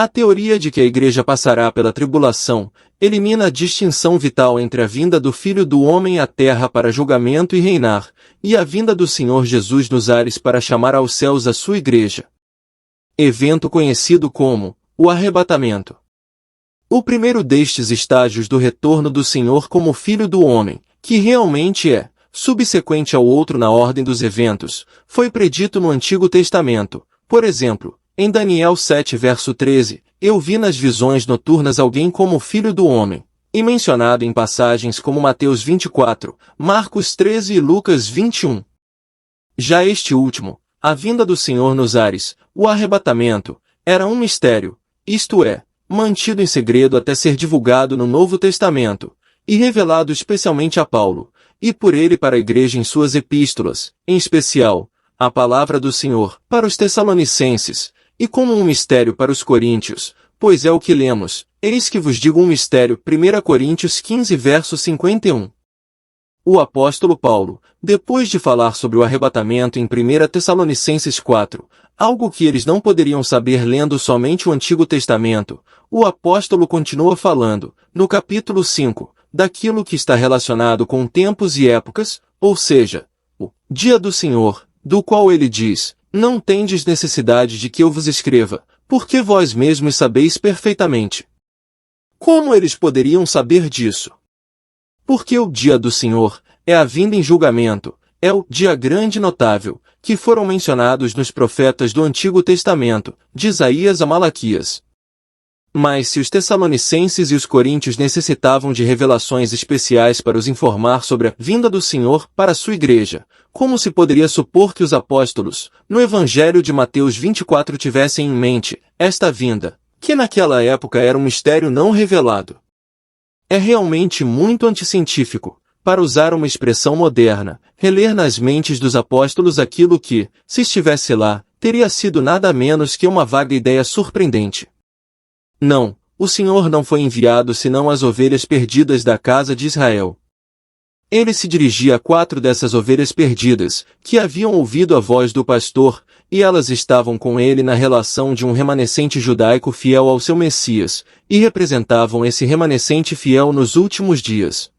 A teoria de que a Igreja passará pela tribulação elimina a distinção vital entre a vinda do Filho do Homem à Terra para julgamento e reinar, e a vinda do Senhor Jesus nos ares para chamar aos céus a sua Igreja. Evento conhecido como o arrebatamento. O primeiro destes estágios do retorno do Senhor como Filho do Homem, que realmente é subsequente ao outro na ordem dos eventos, foi predito no Antigo Testamento. Por exemplo, em Daniel 7 verso 13, eu vi nas visões noturnas alguém como Filho do Homem, e mencionado em passagens como Mateus 24, Marcos 13 e Lucas 21. Já este último, a vinda do Senhor nos ares, o arrebatamento, era um mistério, isto é, mantido em segredo até ser divulgado no Novo Testamento, e revelado especialmente a Paulo, e por ele para a Igreja em suas epístolas, em especial, a palavra do Senhor, para os Tessalonicenses, e como um mistério para os coríntios, pois é o que lemos, eis que vos digo um mistério, 1 Coríntios 15 verso 51. O apóstolo Paulo, depois de falar sobre o arrebatamento em 1 Tessalonicenses 4, algo que eles não poderiam saber lendo somente o Antigo Testamento, o apóstolo continua falando, no capítulo 5, daquilo que está relacionado com tempos e épocas, ou seja, o dia do Senhor, do qual ele diz, não tendes necessidade de que eu vos escreva, porque vós mesmos sabeis perfeitamente. Como eles poderiam saber disso? Porque o dia do Senhor é a vinda em julgamento, é o dia grande e notável, que foram mencionados nos profetas do Antigo Testamento, de Isaías a Malaquias. Mas se os Tessalonicenses e os coríntios necessitavam de revelações especiais para os informar sobre a vinda do Senhor para a sua igreja, como se poderia supor que os apóstolos, no Evangelho de Mateus 24 tivessem em mente esta vinda, que naquela época era um mistério não revelado? É realmente muito anticientífico, para usar uma expressão moderna, reler nas mentes dos apóstolos aquilo que, se estivesse lá, teria sido nada menos que uma vaga ideia surpreendente. Não, o Senhor não foi enviado senão às ovelhas perdidas da casa de Israel. Ele se dirigia a 4 dessas ovelhas perdidas, que haviam ouvido a voz do pastor, e elas estavam com ele na relação de um remanescente judaico fiel ao seu Messias, e representavam esse remanescente fiel nos últimos dias.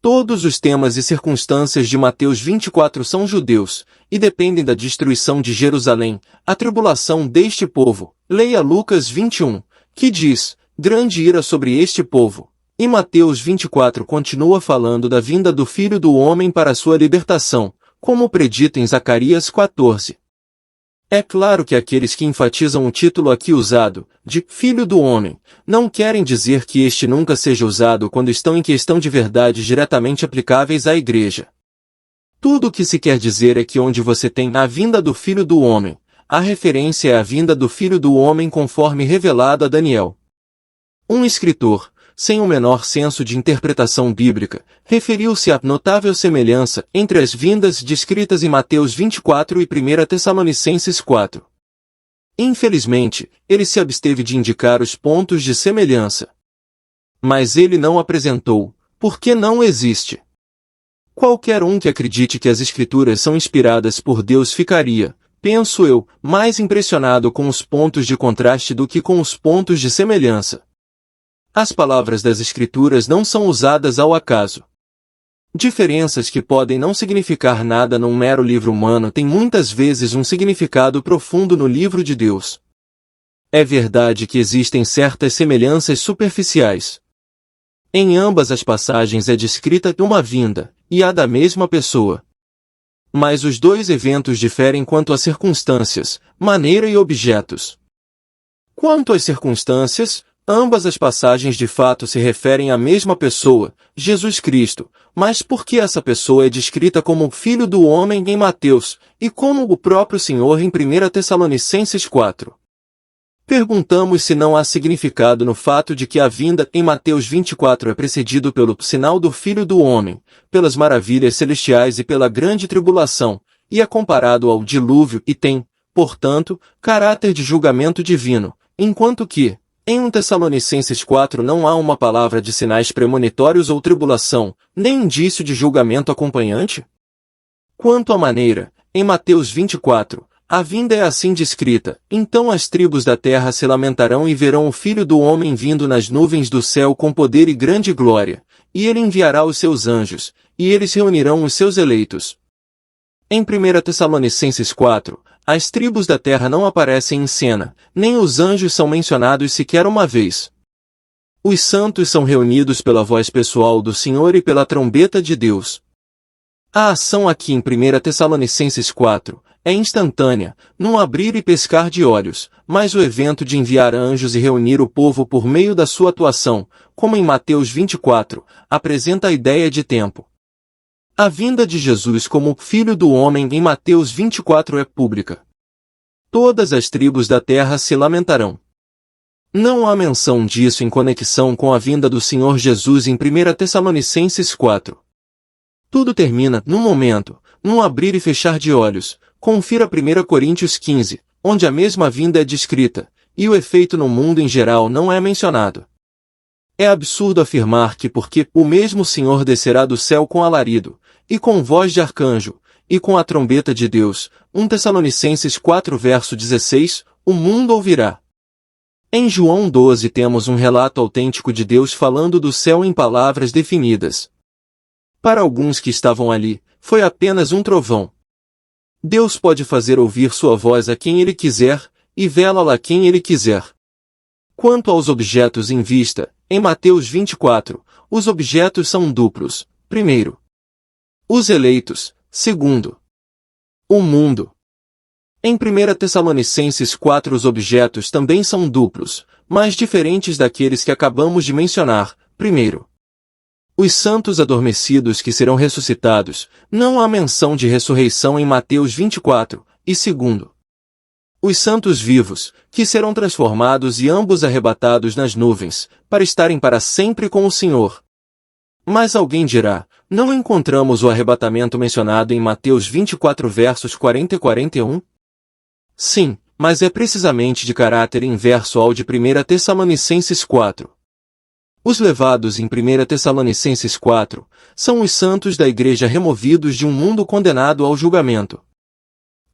Todos os temas e circunstâncias de Mateus 24 são judeus, e dependem da destruição de Jerusalém, a tribulação deste povo. Leia Lucas 21. Que diz, grande ira sobre este povo. E Mateus 24 continua falando da vinda do Filho do Homem para a sua libertação, como predito em Zacarias 14. É claro que aqueles que enfatizam o título aqui usado, de Filho do Homem, não querem dizer que este nunca seja usado quando estão em questão de verdades diretamente aplicáveis à Igreja. Tudo o que se quer dizer é que onde você tem a vinda do Filho do Homem, a referência é a vinda do Filho do Homem conforme revelado a Daniel. Um escritor, sem o menor senso de interpretação bíblica, referiu-se à notável semelhança entre as vindas descritas em Mateus 24 e 1 Tessalonicenses 4. Infelizmente, ele se absteve de indicar os pontos de semelhança. Mas ele não apresentou, porque não existe. Qualquer um que acredite que as Escrituras são inspiradas por Deus ficaria, penso eu, mais impressionado com os pontos de contraste do que com os pontos de semelhança. As palavras das Escrituras não são usadas ao acaso. Diferenças que podem não significar nada num mero livro humano têm muitas vezes um significado profundo no livro de Deus. É verdade que existem certas semelhanças superficiais. Em ambas as passagens é descrita uma vinda, e a da mesma pessoa. Mas os dois eventos diferem quanto a circunstâncias, maneira e objetos. Quanto às circunstâncias, ambas as passagens de fato se referem à mesma pessoa, Jesus Cristo, mas por que essa pessoa é descrita como Filho do Homem em Mateus, e como o próprio Senhor em 1 Tessalonicenses 4? Perguntamos se não há significado no fato de que a vinda em Mateus 24 é precedido pelo sinal do Filho do Homem, pelas maravilhas celestiais e pela grande tribulação, e é comparado ao dilúvio e tem, portanto, caráter de julgamento divino, enquanto que, em 1 Tessalonicenses 4 não há uma palavra de sinais premonitórios ou tribulação, nem indício de julgamento acompanhante? Quanto à maneira, em Mateus 24, A vinda é assim descrita: então as tribos da terra se lamentarão e verão o Filho do Homem vindo nas nuvens do céu com poder e grande glória, e ele enviará os seus anjos, e eles reunirão os seus eleitos. Em 1 Tessalonicenses 4, as tribos da terra não aparecem em cena, nem os anjos são mencionados sequer uma vez. Os santos são reunidos pela voz pessoal do Senhor e pela trombeta de Deus. A ação aqui em 1 Tessalonicenses 4 é instantânea, num abrir e piscar de olhos, mas o evento de enviar anjos e reunir o povo por meio da sua atuação, como em Mateus 24, apresenta a ideia de tempo. A vinda de Jesus como Filho do Homem em Mateus 24 é pública. Todas as tribos da terra se lamentarão. Não há menção disso em conexão com a vinda do Senhor Jesus em 1 Tessalonicenses 4. Tudo termina, num momento, num abrir e fechar de olhos. Confira 1 Coríntios 15, onde a mesma vinda é descrita, e o efeito no mundo em geral não é mencionado. É absurdo afirmar que porque o mesmo Senhor descerá do céu com alarido, e com voz de arcanjo, e com a trombeta de Deus, 1 Tessalonicenses 4 verso 16, o mundo ouvirá. Em João 12 temos um relato autêntico de Deus falando do céu em palavras definidas. Para alguns que estavam ali, foi apenas um trovão. Deus pode fazer ouvir sua voz a quem Ele quiser, e vê-la a quem Ele quiser. Quanto aos objetos em vista, em Mateus 24, os objetos são duplos. Primeiro, os eleitos. Segundo, o mundo. Em 1 Tessalonicenses 4 os objetos também são duplos, mas diferentes daqueles que acabamos de mencionar. Primeiro, os santos adormecidos que serão ressuscitados, não há menção de ressurreição em Mateus 24, e segundo, os santos vivos, que serão transformados e ambos arrebatados nas nuvens, para estarem para sempre com o Senhor. Mas alguém dirá, não encontramos o arrebatamento mencionado em Mateus 24 versos 40 e 41? Sim, mas é precisamente de caráter inverso ao de 1 Tessalonicenses 4. Os levados em 1 Tessalonicenses 4 são os santos da igreja removidos de um mundo condenado ao julgamento.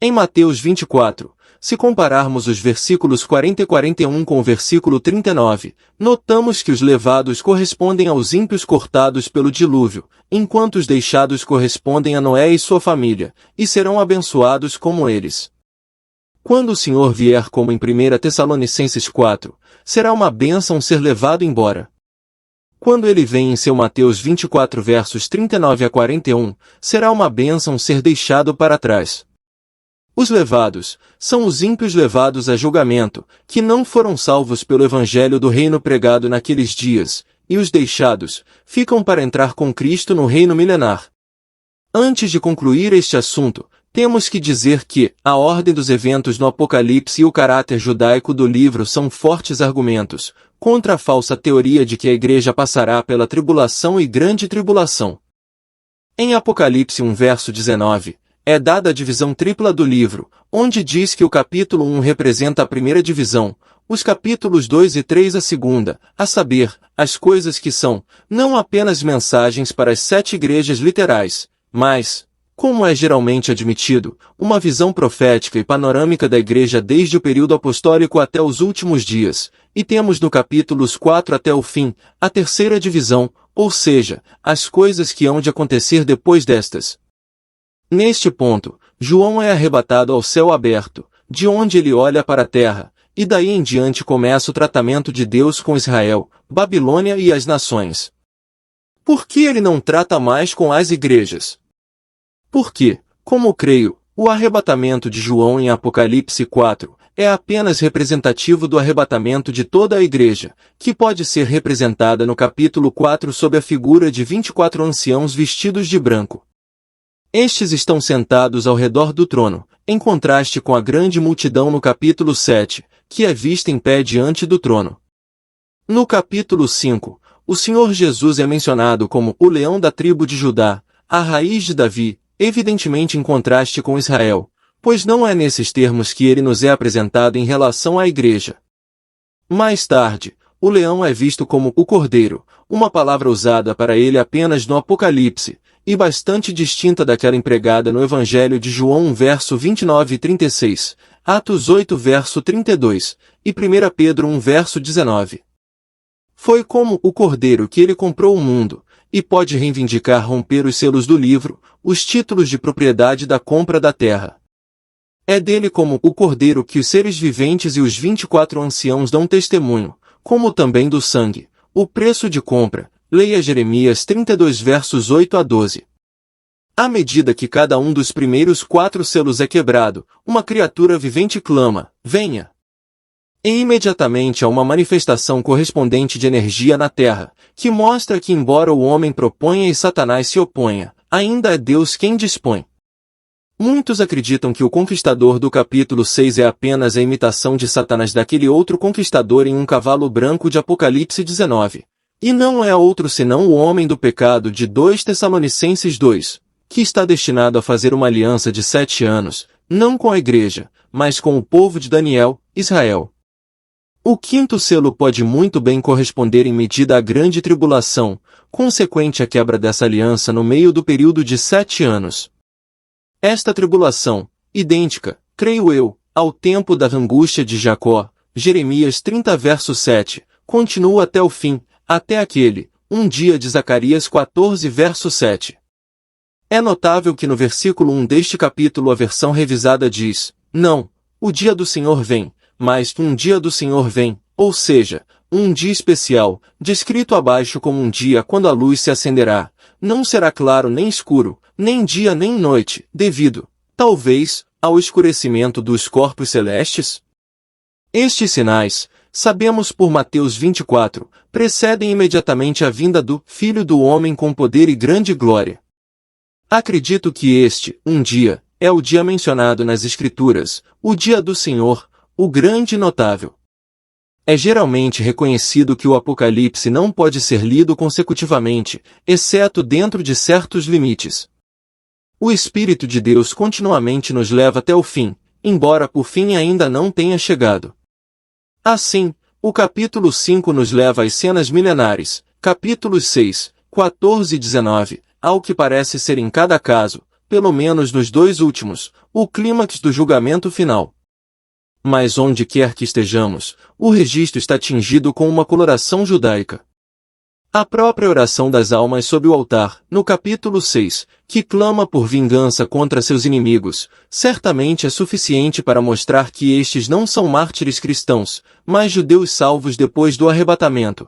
Em Mateus 24, se compararmos os versículos 40 e 41 com o versículo 39, notamos que os levados correspondem aos ímpios cortados pelo dilúvio, enquanto os deixados correspondem a Noé e sua família, e serão abençoados como eles. Quando o Senhor vier como em 1 Tessalonicenses 4, será uma bênção ser levado embora. Quando ele vem em seu Mateus 24 versos 39 a 41, será uma bênção ser deixado para trás. Os levados são os ímpios levados a julgamento, que não foram salvos pelo evangelho do reino pregado naqueles dias, e os deixados ficam para entrar com Cristo no reino milenar. Antes de concluir este assunto, temos que dizer que a ordem dos eventos no Apocalipse e o caráter judaico do livro são fortes argumentos contra a falsa teoria de que a igreja passará pela tribulação e grande tribulação. Em Apocalipse 1 verso 19, é dada a divisão tripla do livro, onde diz que o capítulo 1 representa a primeira divisão, os capítulos 2 e 3 a segunda, a saber, as coisas que são, não apenas mensagens para as 7 igrejas literais, mas, como é geralmente admitido, uma visão profética e panorâmica da igreja desde o período apostólico até os últimos dias, e temos no capítulos 4 até o fim, a terceira divisão, ou seja, as coisas que hão de acontecer depois destas. Neste ponto, João é arrebatado ao céu aberto, de onde ele olha para a terra, e daí em diante começa o tratamento de Deus com Israel, Babilônia e as nações. Por que ele não trata mais com as igrejas? Porque, como creio, o arrebatamento de João em Apocalipse 4 é apenas representativo do arrebatamento de toda a igreja, que pode ser representada no capítulo 4 sob a figura de 24 anciãos vestidos de branco. Estes estão sentados ao redor do trono, em contraste com a grande multidão no capítulo 7, que é vista em pé diante do trono. No capítulo 5, o Senhor Jesus é mencionado como o leão da tribo de Judá, a raiz de Davi, evidentemente em contraste com Israel, pois não é nesses termos que ele nos é apresentado em relação à igreja. Mais tarde, o leão é visto como o cordeiro, uma palavra usada para ele apenas no Apocalipse, e bastante distinta daquela empregada no Evangelho de João 1 verso 29 e 36, Atos 8 verso 32, e 1 Pedro 1 verso 19. Foi como o cordeiro que ele comprou o mundo, e pode reivindicar romper os selos do livro, os títulos de propriedade da compra da terra. É dele como o cordeiro que os seres viventes e os 24 anciãos dão testemunho, como também do sangue, o preço de compra. Leia Jeremias 32 versos 8 a 12. À medida que cada um dos primeiros 4 selos é quebrado, uma criatura vivente clama, venha! E imediatamente há uma manifestação correspondente de energia na terra, que mostra que embora o homem proponha e Satanás se oponha, ainda é Deus quem dispõe. Muitos acreditam que o conquistador do capítulo 6 é apenas a imitação de Satanás daquele outro conquistador em um cavalo branco de Apocalipse 19. E não é outro senão o homem do pecado de 2 Tessalonicenses 2, que está destinado a fazer uma aliança de 7 anos, não com a igreja, mas com o povo de Daniel, Israel. O 5º selo pode muito bem corresponder em medida à grande tribulação, consequente à quebra dessa aliança no meio do período de 7 anos. Esta tribulação, idêntica, creio eu, ao tempo da angústia de Jacó, Jeremias 30 verso 7, continua até o fim, até aquele, um dia de Zacarias 14 verso 7. É notável que no versículo 1 deste capítulo a versão revisada diz, não, o dia do Senhor vem, mas um dia do Senhor vem, ou seja, um dia especial, descrito abaixo como um dia quando a luz se acenderá, não será claro nem escuro, nem dia nem noite, devido, talvez, ao escurecimento dos corpos celestes? Estes sinais, sabemos por Mateus 24, precedem imediatamente a vinda do Filho do Homem com poder e grande glória. Acredito que este, um dia, é o dia mencionado nas Escrituras, o dia do Senhor, o grande e notável. É geralmente reconhecido que o Apocalipse não pode ser lido consecutivamente, exceto dentro de certos limites. O Espírito de Deus continuamente nos leva até o fim, embora por fim ainda não tenha chegado. Assim, o capítulo 5 nos leva às cenas milenares, capítulos 6, 14 e 19, ao que parece ser em cada caso, pelo menos nos 2 últimos, o clímax do julgamento final. Mas onde quer que estejamos, o registro está tingido com uma coloração judaica. A própria oração das almas sob o altar, no capítulo 6, que clama por vingança contra seus inimigos, certamente é suficiente para mostrar que estes não são mártires cristãos, mas judeus salvos depois do arrebatamento.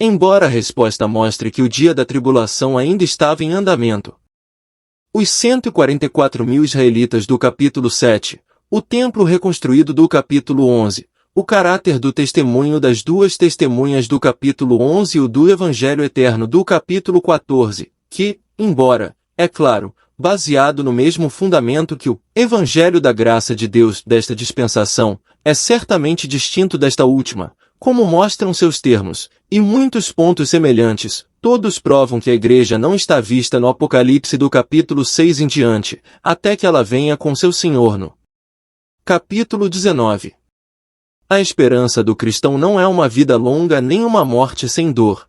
Embora a resposta mostre que o dia da tribulação ainda estava em andamento. Os 144.000 israelitas do capítulo 7, o templo reconstruído do capítulo 11, o caráter do testemunho das 2 testemunhas do capítulo 11 e o do Evangelho Eterno do capítulo 14, que, embora, é claro, baseado no mesmo fundamento que o Evangelho da Graça de Deus desta dispensação, é certamente distinto desta última, como mostram seus termos, e muitos pontos semelhantes, todos provam que a igreja não está vista no Apocalipse do capítulo 6 em diante, até que ela venha com seu Senhor no capítulo 19. A esperança do cristão não é uma vida longa nem uma morte sem dor.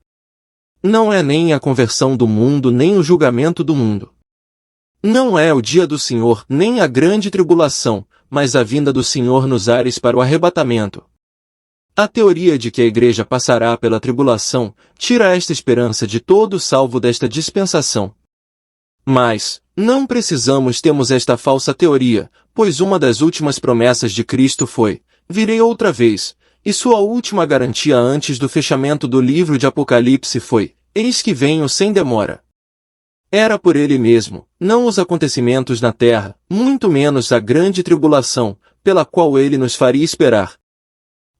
Não é nem a conversão do mundo nem o julgamento do mundo. Não é o dia do Senhor nem a grande tribulação, mas a vinda do Senhor nos ares para o arrebatamento. A teoria de que a igreja passará pela tribulação tira esta esperança de todo salvo desta dispensação. Mas, não precisamos termos esta falsa teoria, pois uma das últimas promessas de Cristo foi, virei outra vez, e sua última garantia antes do fechamento do livro de Apocalipse foi, eis que venho sem demora. Era por ele mesmo, não os acontecimentos na terra, muito menos a grande tribulação, pela qual ele nos faria esperar.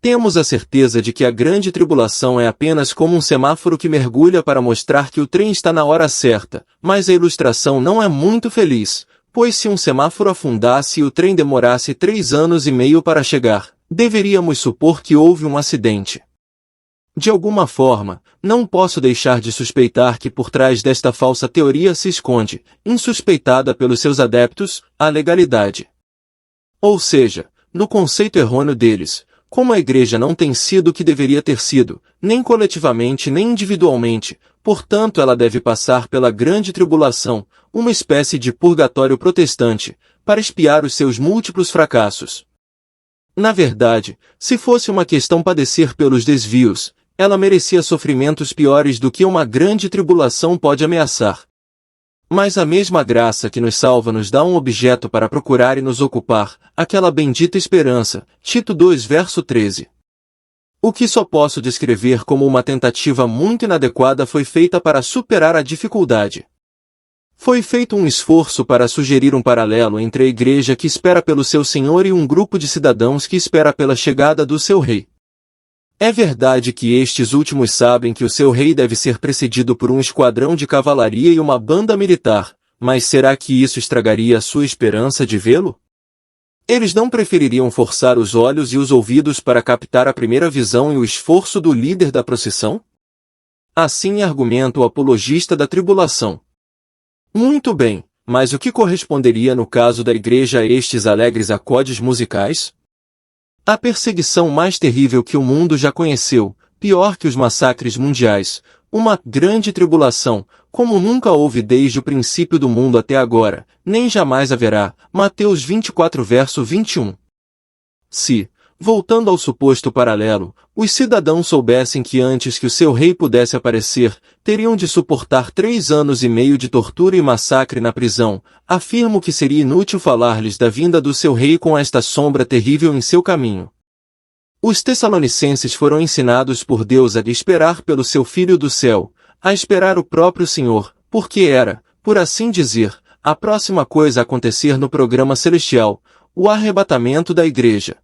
Temos a certeza de que a grande tribulação é apenas como um semáforo que mergulha para mostrar que o trem está na hora certa, mas a ilustração não é muito feliz, pois se um semáforo afundasse e o trem demorasse 3 anos e meio para chegar, deveríamos supor que houve um acidente. De alguma forma, não posso deixar de suspeitar que por trás desta falsa teoria se esconde, insuspeitada pelos seus adeptos, a legalidade. Ou seja, no conceito errôneo deles, como a igreja não tem sido o que deveria ter sido, nem coletivamente nem individualmente, portanto ela deve passar pela grande tribulação, uma espécie de purgatório protestante, para expiar os seus múltiplos fracassos. Na verdade, se fosse uma questão padecer pelos desvios, ela merecia sofrimentos piores do que uma grande tribulação pode ameaçar. Mas a mesma graça que nos salva nos dá um objeto para procurar e nos ocupar, aquela bendita esperança. Tito 2 verso 13. O que só posso descrever como uma tentativa muito inadequada foi feita para superar a dificuldade. Foi feito um esforço para sugerir um paralelo entre a igreja que espera pelo seu Senhor e um grupo de cidadãos que espera pela chegada do seu rei. É verdade que estes últimos sabem que o seu rei deve ser precedido por um esquadrão de cavalaria e uma banda militar, mas será que isso estragaria a sua esperança de vê-lo? Eles não prefeririam forçar os olhos e os ouvidos para captar a primeira visão e o esforço do líder da procissão? Assim argumenta o apologista da tribulação. Muito bem, mas o que corresponderia no caso da igreja a estes alegres acordes musicais? A perseguição mais terrível que o mundo já conheceu, pior que os massacres mundiais, uma grande tribulação, como nunca houve desde o princípio do mundo até agora, nem jamais haverá. Mateus 24 verso 21. Se, voltando ao suposto paralelo, os cidadãos soubessem que antes que o seu rei pudesse aparecer, teriam de suportar 3 anos e meio de tortura e massacre na prisão, afirmo que seria inútil falar-lhes da vinda do seu rei com esta sombra terrível em seu caminho. Os tessalonicenses foram ensinados por Deus a esperar pelo seu Filho do céu, a esperar o próprio Senhor, porque era, por assim dizer, a próxima coisa a acontecer no programa celestial, o arrebatamento da igreja.